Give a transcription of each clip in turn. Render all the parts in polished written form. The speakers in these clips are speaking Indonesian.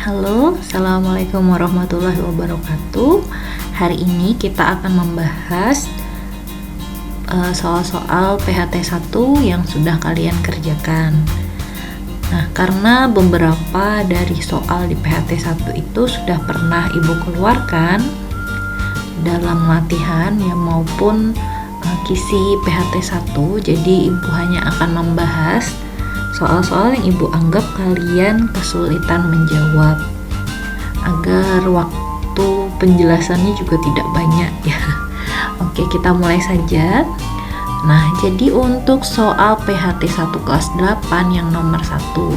Halo, Assalamualaikum warahmatullahi wabarakatuh. Hari ini kita akan membahas soal-soal PHT 1 yang sudah kalian kerjakan. Nah, karena beberapa dari soal di PHT 1 itu sudah pernah Ibu keluarkan dalam latihan ya maupun kisi PHT 1, jadi Ibu hanya akan membahas soal-soal yang Ibu anggap kalian kesulitan menjawab agar waktu penjelasannya juga tidak banyak ya. Oke, kita mulai saja. Nah, jadi untuk soal PHT 1 kelas 8 yang nomor 1,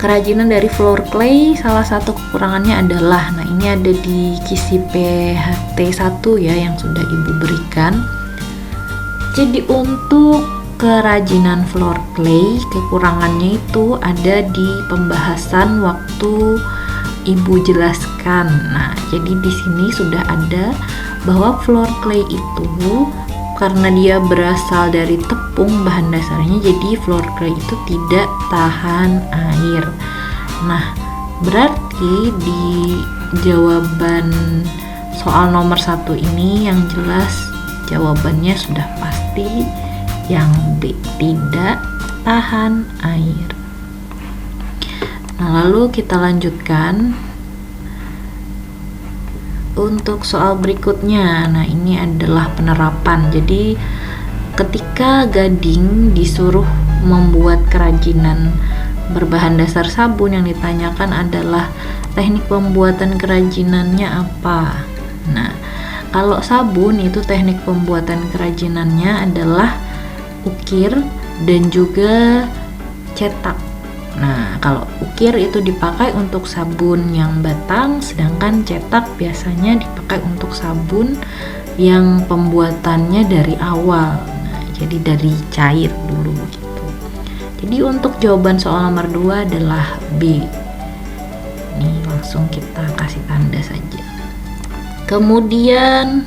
kerajinan dari floor clay salah satu kekurangannya adalah, nah ini ada di kisi PHT 1 ya yang sudah Ibu berikan. Jadi untuk kerajinan floor clay, kekurangannya itu ada di pembahasan waktu Ibu jelaskan. Nah, jadi di sini sudah ada bahwa floor clay itu karena dia berasal dari tepung bahan dasarnya, jadi floor clay itu tidak tahan air. Nah, berarti di jawaban soal nomor 1 ini yang jelas jawabannya sudah pasti yang B, tidak tahan air. Nah, lalu kita lanjutkan untuk soal berikutnya. Nah, ini adalah penerapan. Jadi ketika Gading disuruh membuat kerajinan berbahan dasar sabun, yang ditanyakan adalah teknik pembuatan kerajinannya apa. Nah, kalau sabun itu teknik pembuatan kerajinannya adalah ukir dan juga cetak. Nah, kalau ukir itu dipakai untuk sabun yang batang, sedangkan cetak biasanya dipakai untuk sabun yang pembuatannya dari awal. Nah, jadi dari cair dulu gitu. Jadi untuk jawaban soal nomor 2 adalah B. Nih, langsung kita kasih tanda saja. Kemudian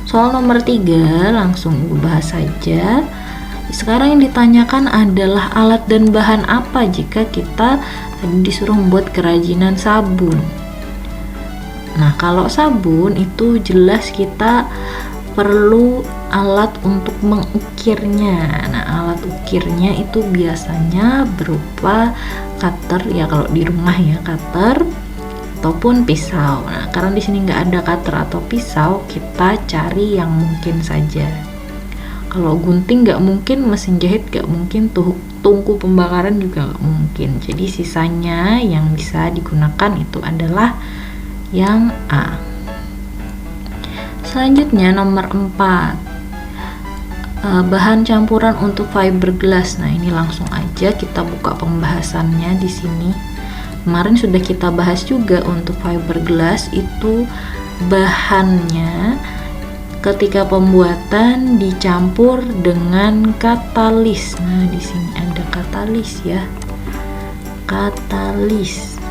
soal nomor 3 langsung Ibu bahas saja. Sekarang yang ditanyakan adalah alat dan bahan apa jika kita disuruh membuat kerajinan sabun. Nah, kalau sabun itu jelas kita perlu alat untuk mengukirnya. Nah, alat ukirnya itu biasanya berupa cutter ya, kalau di rumah ya, cutter ataupun pisau. Nah, karena di sini nggak ada cutter atau pisau, kita cari yang mungkin saja. Kalau gunting nggak mungkin, mesin jahit nggak mungkin, tungku pembakaran juga nggak mungkin. Jadi sisanya yang bisa digunakan itu adalah yang A. Selanjutnya nomor 4, bahan campuran untuk fiberglass. Nah, ini langsung aja kita buka pembahasannya di sini. Kemarin sudah kita bahas juga untuk fiberglass itu bahannya ketika pembuatan dicampur dengan katalis. Nah, di sini ada katalis ya. Katalis.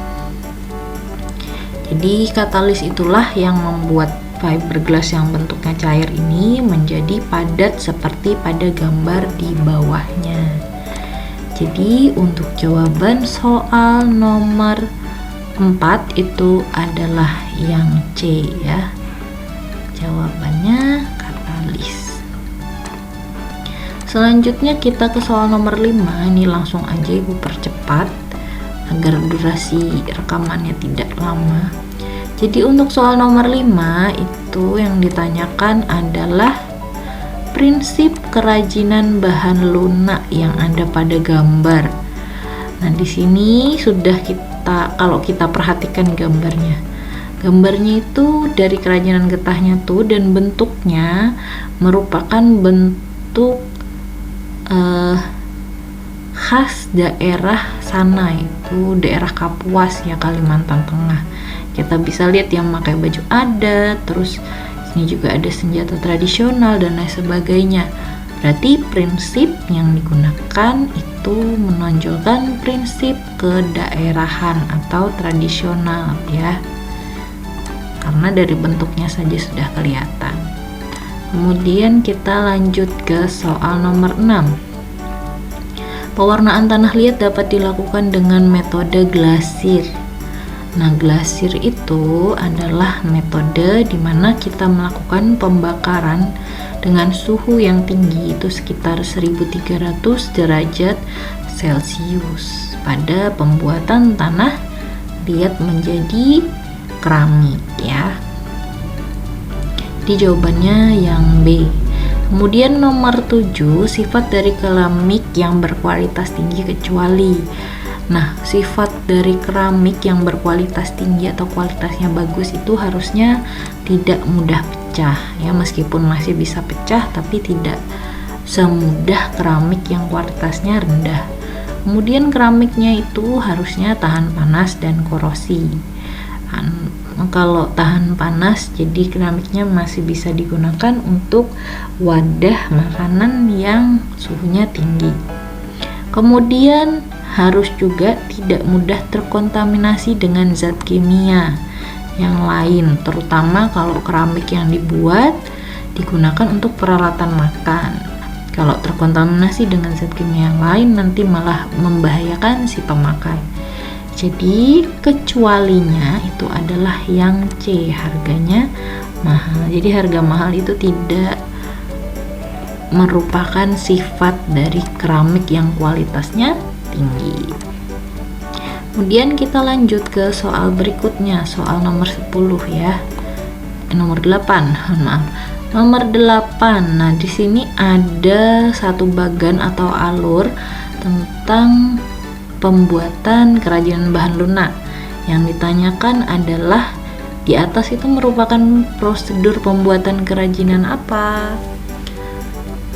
Jadi katalis itulah yang membuat fiberglass yang bentuknya cair ini menjadi padat seperti pada gambar di bawahnya. Jadi untuk jawaban soal nomor 4 itu adalah yang C ya. Jawabannya katalis. Selanjutnya kita ke soal nomor 5. Ini langsung aja Ibu percepat agar durasi rekamannya tidak lama. Jadi untuk soal nomor 5 itu yang ditanyakan adalah prinsip kerajinan bahan lunak yang ada pada gambar. Nah, di sini sudah kalau kita perhatikan gambarnya itu dari kerajinan getahnya tuh, dan bentuknya merupakan bentuk khas daerah sana, itu daerah Kapuas ya, Kalimantan Tengah. Kita bisa lihat yang pakai baju adat, terus ini juga ada senjata tradisional dan lain sebagainya. Berarti prinsip yang digunakan itu menonjolkan prinsip kedaerahan atau tradisional ya, karena dari bentuknya saja sudah kelihatan. Kemudian kita lanjut ke soal nomor 6. Pewarnaan tanah liat dapat dilakukan dengan metode glasir. Nah, glasir itu adalah metode di mana kita melakukan pembakaran dengan suhu yang tinggi, itu sekitar 1300 derajat Celcius pada pembuatan tanah liat menjadi keramik ya. Di jawabannya yang B. Kemudian nomor 7, sifat dari keramik yang berkualitas tinggi kecuali. Nah, sifat dari keramik yang berkualitas tinggi atau kualitasnya bagus itu harusnya tidak mudah pecah ya, meskipun masih bisa pecah tapi tidak semudah keramik yang kualitasnya rendah. Kemudian keramiknya itu harusnya tahan panas dan korosi. Kalau tahan panas, jadi keramiknya masih bisa digunakan untuk wadah makanan yang suhunya tinggi. Kemudian harus juga tidak mudah terkontaminasi dengan zat kimia yang lain, terutama kalau keramik yang dibuat digunakan untuk peralatan makan. Kalau terkontaminasi dengan zat kimia yang lain nanti malah membahayakan si pemakai. Jadi kecualinya itu adalah yang C, harganya mahal. Jadi harga mahal itu tidak merupakan sifat dari keramik yang kualitasnya tinggi. Kemudian kita lanjut ke soal berikutnya, soal nomor 10 ya. Nomor 8, maaf. Nomor 8. Nah, di sini ada satu bagan atau alur tentang pembuatan kerajinan bahan lunak. Yang ditanyakan adalah di atas itu merupakan prosedur pembuatan kerajinan apa?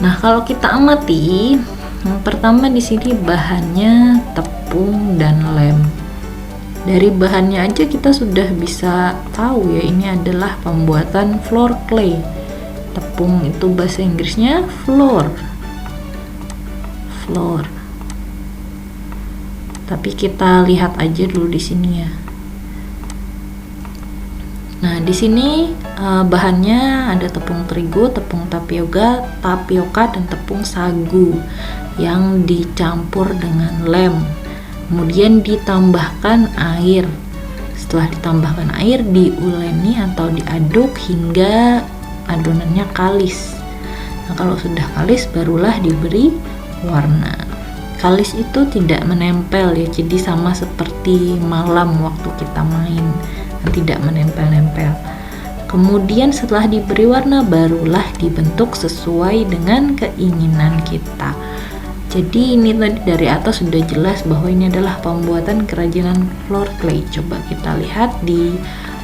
Nah, kalau kita amati, yang pertama di sini bahannya tepung dan lem. Dari bahannya aja kita sudah bisa tahu ya, ini adalah pembuatan floor clay. Tepung itu bahasa Inggrisnya floor. Tapi kita lihat aja dulu di sini ya. Nah, di sini bahannya ada tepung terigu, tepung tapioka, dan tepung sagu yang dicampur dengan lem. Kemudian ditambahkan air. Setelah ditambahkan air, diuleni atau diaduk hingga adonannya kalis. Nah, kalau sudah kalis barulah diberi warna. Kalis itu tidak menempel ya, jadi sama seperti malam waktu kita main, tidak menempel-nempel. Kemudian setelah diberi warna barulah dibentuk sesuai dengan keinginan kita. Jadi ini tadi dari atas sudah jelas bahwa ini adalah pembuatan kerajinan floor clay. Coba kita lihat di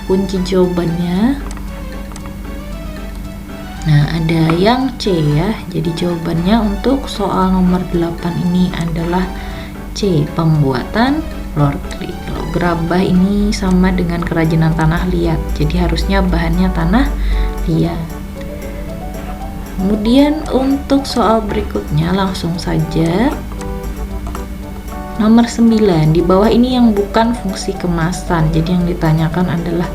kunci jawabannya. Nah, ada yang C ya. Jadi jawabannya untuk soal nomor 8 ini adalah C, pembuatan floor clay. Kalau gerabah ini sama dengan kerajinan tanah liat. Jadi harusnya bahannya tanah liat. Kemudian untuk soal berikutnya langsung saja. Nomor 9, di bawah ini yang bukan fungsi kemasan. Jadi yang ditanyakan adalah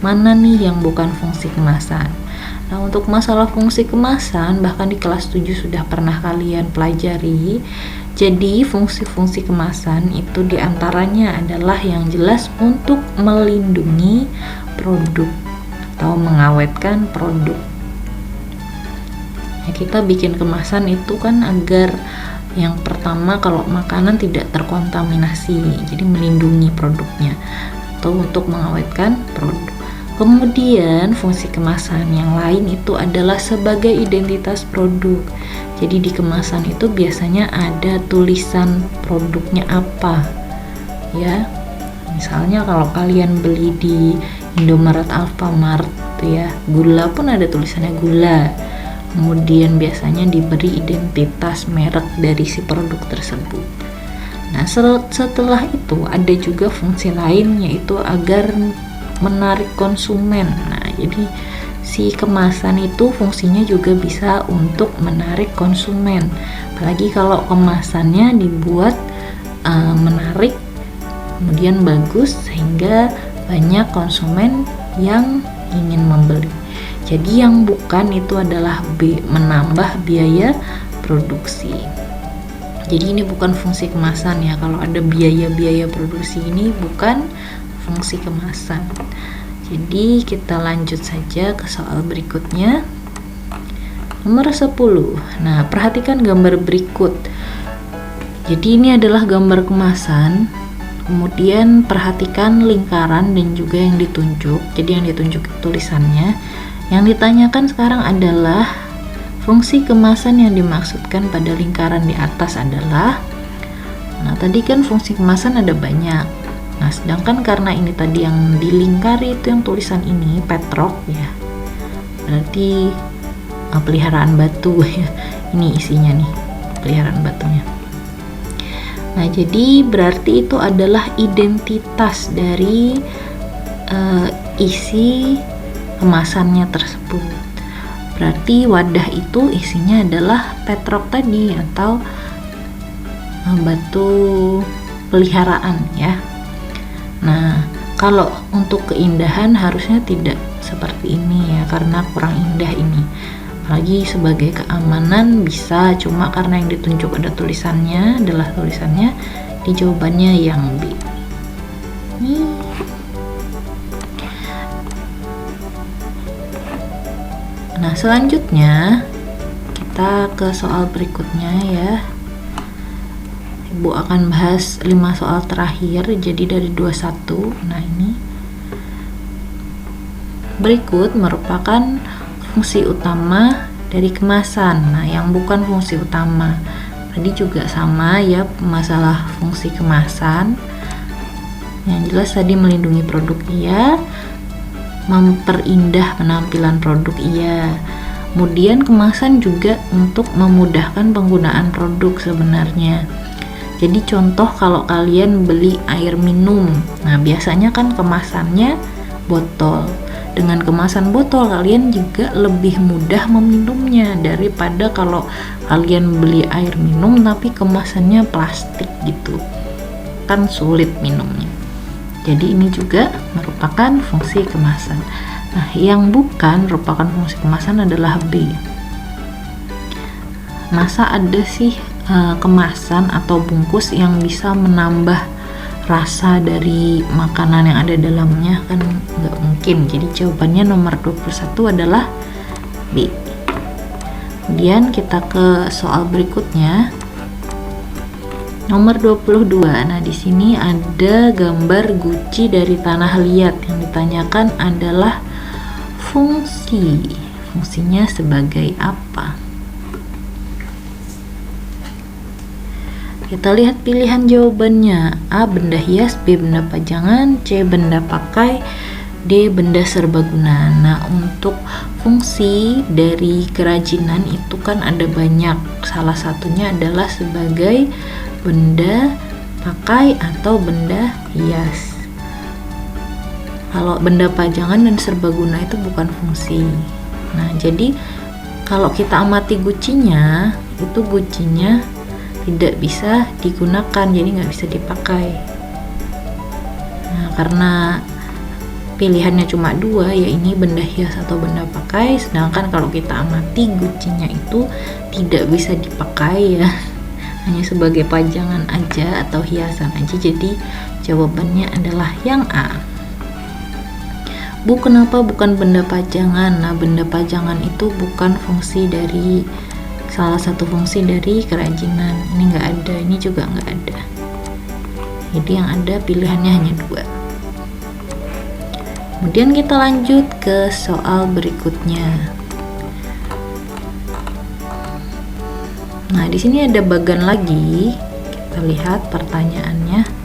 mana nih yang bukan fungsi kemasan. Nah, untuk masalah fungsi kemasan bahkan di kelas 7 sudah pernah kalian pelajari. Jadi fungsi-fungsi kemasan itu diantaranya adalah yang jelas untuk melindungi produk atau mengawetkan produk. Ya, kita bikin kemasan itu kan agar yang pertama kalau makanan tidak terkontaminasi, jadi melindungi produknya, atau untuk mengawetkan produk. Kemudian fungsi kemasan yang lain itu adalah sebagai identitas produk. Jadi di kemasan itu biasanya ada tulisan produknya apa ya. Misalnya kalau kalian beli di Indomaret, Alfamart ya, gula pun ada tulisannya gula. Kemudian biasanya diberi identitas merek dari si produk tersebut. Nah, setelah itu ada juga fungsi lain, yaitu agar menarik konsumen. Nah, jadi si kemasan itu fungsinya juga bisa untuk menarik konsumen. Apalagi kalau kemasannya dibuat menarik, kemudian bagus sehingga banyak konsumen yang ingin membeli. Jadi yang bukan itu adalah B, menambah biaya produksi. Jadi ini bukan fungsi kemasan ya. Kalau ada biaya-biaya produksi ini bukan fungsi kemasan. Jadi kita lanjut saja ke soal berikutnya. Nomor 10. Nah, perhatikan gambar berikut. Jadi ini adalah gambar kemasan. Kemudian perhatikan lingkaran dan juga yang ditunjuk. Jadi yang ditunjuk tulisannya. Yang ditanyakan sekarang adalah fungsi kemasan yang dimaksudkan pada lingkaran di atas adalah. Nah, tadi kan fungsi kemasan ada banyak. Nah, sedangkan karena ini tadi yang dilingkari itu yang tulisan ini petrok ya. Berarti peliharaan batu ya. Ini isinya nih, peliharaan batunya. Nah, jadi berarti itu adalah identitas dari isi kemasannya tersebut. Berarti wadah itu isinya adalah petrok tadi atau batu peliharaan ya. Nah, kalau untuk keindahan harusnya tidak seperti ini ya, karena kurang indah ini. Apalagi sebagai keamanan bisa, cuma karena yang ditunjuk ada tulisannya, adalah tulisannya, di jawabannya yang B. Nah, selanjutnya kita ke soal berikutnya ya. Ibu akan bahas 5 soal terakhir, jadi dari 21. Nah, ini berikut merupakan fungsi utama dari kemasan. Nah, yang bukan fungsi utama tadi juga sama ya, masalah fungsi kemasan. Yang jelas tadi melindungi produk iya, memperindah penampilan produk iya. Kemudian kemasan juga untuk memudahkan penggunaan produk sebenarnya. Jadi contoh kalau kalian beli air minum, nah biasanya kan kemasannya botol. Dengan kemasan botol kalian juga lebih mudah meminumnya daripada kalau kalian beli air minum tapi kemasannya plastik gitu, kan sulit minumnya. Jadi ini juga merupakan fungsi kemasan. Nah, yang bukan merupakan fungsi kemasan adalah B. Masa ada sih kemasan atau bungkus yang bisa menambah rasa dari makanan yang ada dalamnya? Kan nggak mungkin. Jadi jawabannya nomor 21 adalah B. Kemudian kita ke soal berikutnya. Nomor 22. Nah, di sini ada gambar guci dari tanah liat. Yang ditanyakan adalah fungsinya sebagai apa? Kita lihat pilihan jawabannya. A. Benda hias, B. Benda pajangan, C. Benda pakai, D. Benda serbaguna. Nah, untuk fungsi dari kerajinan itu kan ada banyak. Salah satunya adalah sebagai benda pakai atau benda hias. Kalau benda pajangan dan serbaguna itu bukan fungsi. Nah, jadi kalau kita amati gucinya, itu gucinya tidak bisa digunakan, jadi nggak bisa dipakai. Nah, karena pilihannya cuma 2, ya ini benda hias atau benda pakai, sedangkan kalau kita amati gucinya itu tidak bisa dipakai ya, hanya sebagai pajangan aja atau hiasan aja. Jadi jawabannya adalah yang A. Bu, kenapa bukan benda pajangan? Nah, benda pajangan itu bukan fungsi dari salah satu fungsi dari kerajinan. Ini nggak ada, ini juga nggak ada. Jadi yang ada pilihannya hanya 2. Kemudian kita lanjut ke soal berikutnya. Nah, di sini ada bagan lagi. Kita lihat pertanyaannya.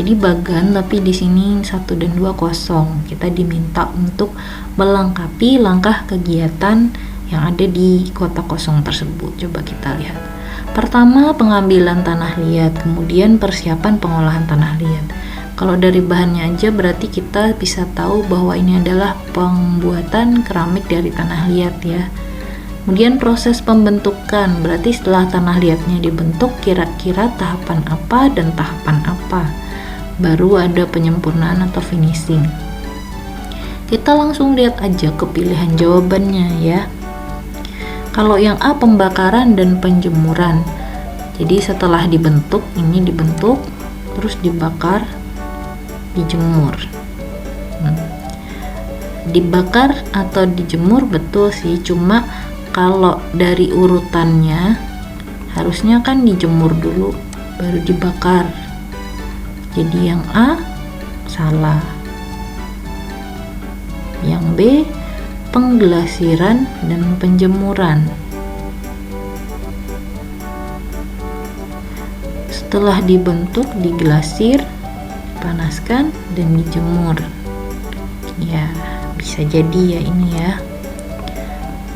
Jadi bagan, tapi di sini 1 dan 2 kosong. Kita diminta untuk melengkapi langkah kegiatan yang ada di kotak kosong tersebut. Coba kita lihat. Pertama, pengambilan tanah liat, kemudian persiapan pengolahan tanah liat. Kalau dari bahannya aja berarti kita bisa tahu bahwa ini adalah pembuatan keramik dari tanah liat ya. Kemudian proses pembentukan, berarti setelah tanah liatnya dibentuk kira-kira tahapan apa dan tahapan apa. Baru ada penyempurnaan atau finishing. Kita langsung lihat aja ke pilihan jawabannya ya. Kalau yang A, pembakaran dan penjemuran. Jadi setelah dibentuk, ini dibentuk terus dibakar, dijemur. Dibakar atau dijemur betul sih, cuma kalau dari urutannya harusnya kan dijemur dulu baru dibakar. Jadi yang A salah. Yang B penggelasiran dan penjemuran. Setelah dibentuk, digelasir, panaskan dan dijemur. Ya, bisa jadi ya ini ya.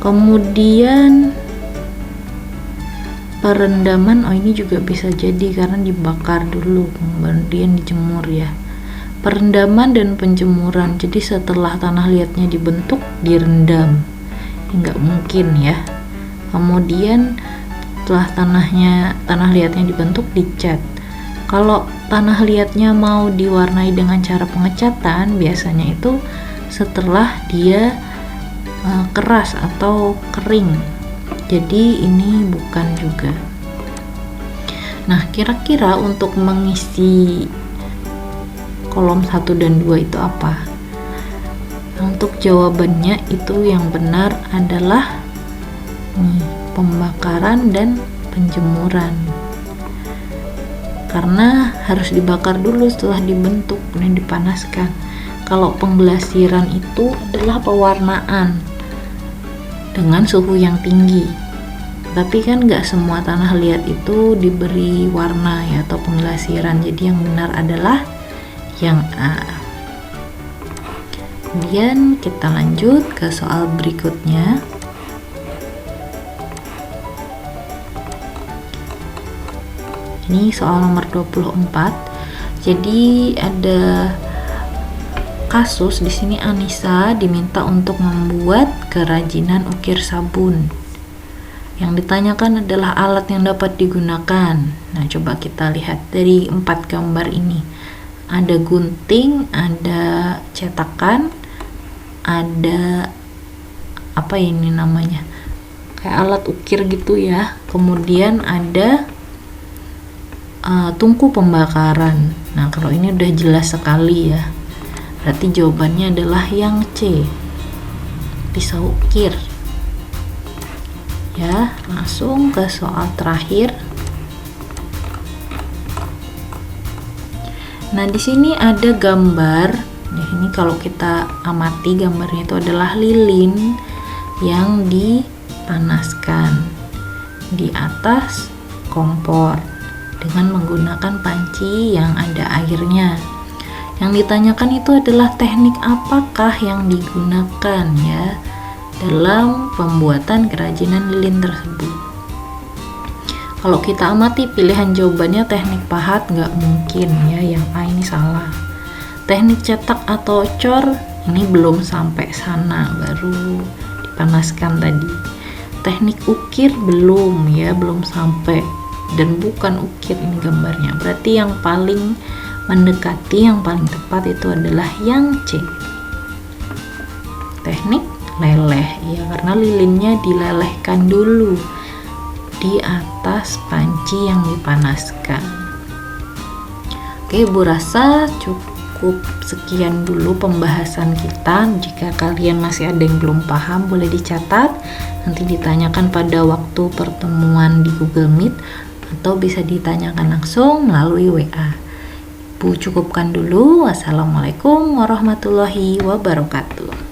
Kemudian perendaman, ini juga bisa jadi karena dibakar dulu kemudian dijemur ya. Perendaman dan penjemuran, jadi setelah tanah liatnya dibentuk direndam, nggak mungkin ya. Kemudian setelah tanah liatnya dibentuk dicat. Kalau tanah liatnya mau diwarnai dengan cara pengecatan, biasanya itu setelah dia keras atau kering. Jadi ini bukan juga. Nah, kira-kira untuk mengisi kolom 1 dan 2 itu apa? Untuk jawabannya itu yang benar adalah pembakaran dan penjemuran. Karena harus dibakar dulu setelah dibentuk dan dipanaskan. Kalau penggelasiran itu adalah pewarnaan dengan suhu yang tinggi. Tapi kan nggak semua tanah liat itu diberi warna ya atau penggelasiran. Jadi yang benar adalah yang A. Kemudian kita lanjut ke soal berikutnya. Ini soal nomor 24. Jadi ada kasus di sini, Anissa diminta untuk membuat kerajinan ukir sabun. Yang ditanyakan adalah alat yang dapat digunakan. Nah, coba kita lihat dari 4 gambar ini. Ada gunting, ada cetakan, ada apa ini namanya? Kayak alat ukir gitu ya. Kemudian ada tungku pembakaran. Nah, kalau ini udah jelas sekali ya. Berarti jawabannya adalah yang C, pisau ukir. Ya, langsung ke soal terakhir. Nah, di sini ada gambar. Nah, ini kalau kita amati gambarnya itu adalah lilin yang dipanaskan di atas kompor dengan menggunakan panci yang ada airnya. Yang ditanyakan itu adalah teknik apakah yang digunakan ya dalam pembuatan kerajinan lilin tersebut. Kalau kita amati pilihan jawabannya teknik pahat nggak mungkin ya, yang A ini salah. Teknik cetak atau cor ini belum sampai sana, baru dipanaskan tadi. Teknik ukir belum ya, belum sampai dan bukan ukir ini gambarnya. Berarti yang paling mendekati, yang paling tepat itu adalah yang C, teknik leleh ya, karena lilinnya dilelehkan dulu di atas panci yang dipanaskan. Oke, Bu rasa cukup sekian dulu pembahasan kita. Jika kalian masih ada yang belum paham, boleh dicatat, nanti ditanyakan pada waktu pertemuan di Google Meet atau bisa ditanyakan langsung melalui WA. Bu cukupkan dulu. Wassalamualaikum warahmatullahi wabarakatuh.